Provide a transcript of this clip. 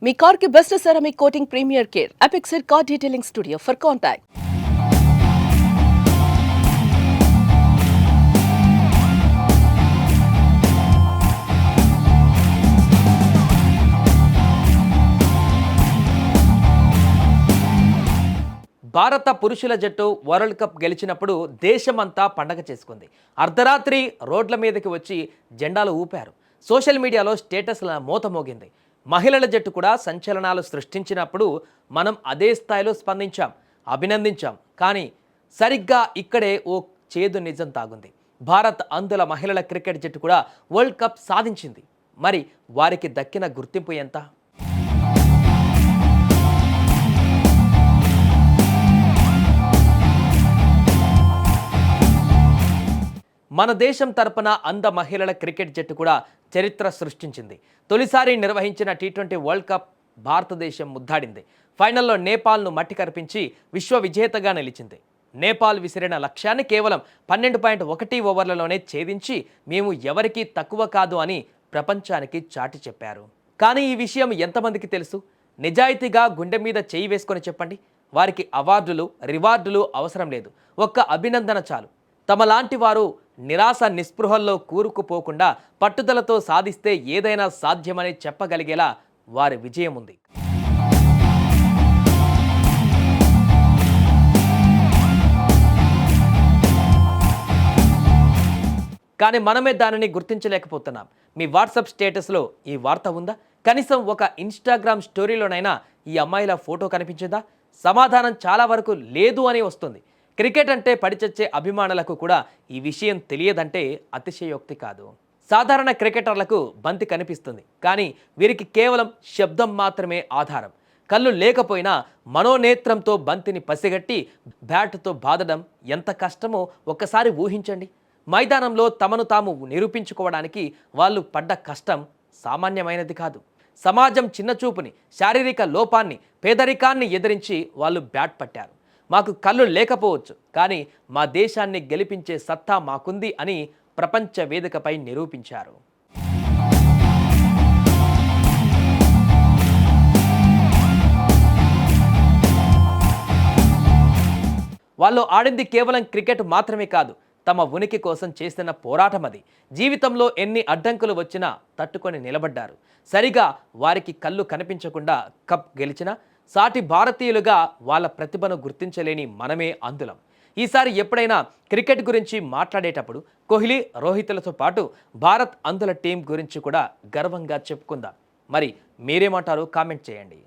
మీ car కి best ceramic coating premier care Apexer car detailing studio for contact. భారత పురుషుల జట్టు వరల్డ్ కప్ గెలిచినప్పుడు దేశమంతా పండగ చేసుకుంది. అర్ధరాత్రి రోడ్ల మీదకి వచ్చి జెండాలు ఊపారు. సోషల్ మీడియాలో స్టేటస్ల మోత మోగింది. మహిళల జట్టు కూడా సంచలనాలు సృష్టించినప్పుడు మనం అదే స్థాయిలో స్పందించాం, అభినందించాం. కానీ సరిగ్గా ఇక్కడే ఓ చేదు నిజం తాగుంది. భారత్ అందుల మహిళల క్రికెట్ జట్టు కూడా వరల్డ్ కప్ సాధించింది. మరి వారికి దక్కిన గుర్తింపు ఎంత? మన దేశం తరపున మహిళల క్రికెట్ జట్టు కూడా చరిత్ర సృష్టించింది. తొలిసారి నిర్వహించిన టీ20 వరల్డ్ కప్ భారతదేశం ముద్దాడింది. ఫైనల్లో నేపాల్ను మట్టి కరిపించి విశ్వ విజేతగా నిలిచింది. నేపాల్ విసిరిన లక్ష్యాన్ని కేవలం 12.1 ఓవర్లలోనే ఛేదించి మేము ఎవరికీ తక్కువ కాదు అని ప్రపంచానికి చాటి చెప్పారు. కానీ ఈ విషయం ఎంతమందికి తెలుసు? నిజాయితీగా గుండె మీద చేయి వేసుకొని చెప్పండి. వారికి అవార్డులు, రివార్డులు అవసరం లేదు. ఒక్క అభినందన చాలు. తమలాంటి వారు నిరాశ నిస్పృహల్లో కూరుకుపోకుండా పట్టుదలతో సాధిస్తే ఏదైనా సాధ్యమని చెప్పగలిగేలా వారి విజయం ఉంది. కానీ మనమే దానిని గుర్తించలేకపోతున్నాం. మీ వాట్సాప్ స్టేటస్లో ఈ వార్త ఉందా? కనీసం ఒక ఇన్స్టాగ్రామ్ స్టోరీలోనైనా ఈ అమ్మాయిల ఫోటో కనిపించిందా? సమాధానం చాలా వరకు లేదు అని వస్తుంది. క్రికెట్ అంటే పడిచచ్చే అభిమానులకు కూడా ఈ విషయం తెలియదంటే అతిశయోక్తి కాదు. సాధారణ క్రికెటర్లకు బంతి కనిపిస్తుంది, కానీ వీరికి కేవలం శబ్దం మాత్రమే ఆధారం. కళ్ళు లేకపోయినా మనోనేత్రంతో బంతిని పసిగట్టి బ్యాట్తో బాదడం ఎంత కష్టమో ఒక్కసారి ఊహించండి. మైదానంలో తమను తాము నిరూపించుకోవడానికి వాళ్ళు పడ్డ కష్టం సామాన్యమైనది కాదు. సమాజం చిన్నచూపుని, శారీరక లోపాన్ని, పేదరికాన్ని ఎదిరించి వాళ్ళు బ్యాట్ పట్టారు. మాకు కళ్ళు లేకపోవచ్చు, కానీ మా దేశాన్ని గెలిపించే సత్తా మాకుంది అని ప్రపంచ వేదికపై నిరూపించారు. వాళ్ళు ఆడింది కేవలం క్రికెట్ మాత్రమే కాదు, తమ ఉనికి కోసం చేసిన పోరాటం అది. జీవితంలో ఎన్ని అడ్డంకులు వచ్చినా తట్టుకొని నిలబడ్డారు. సరిగా వారికి కళ్ళు కనిపించకుండా కప్ గెలిచిన సాటి భారతీయులుగా వాళ్ళ ప్రతిభను గుర్తించలేని మనమే అందులం. ఈసారి ఎప్పుడైనా క్రికెట్ గురించి మాట్లాడేటప్పుడు కోహ్లీ, రోహిత్లతో పాటు భారత్ అందుల టీం గురించి కూడా గర్వంగా చెప్పుకుందాం. మరి మీరేమంటారో కామెంట్ చేయండి.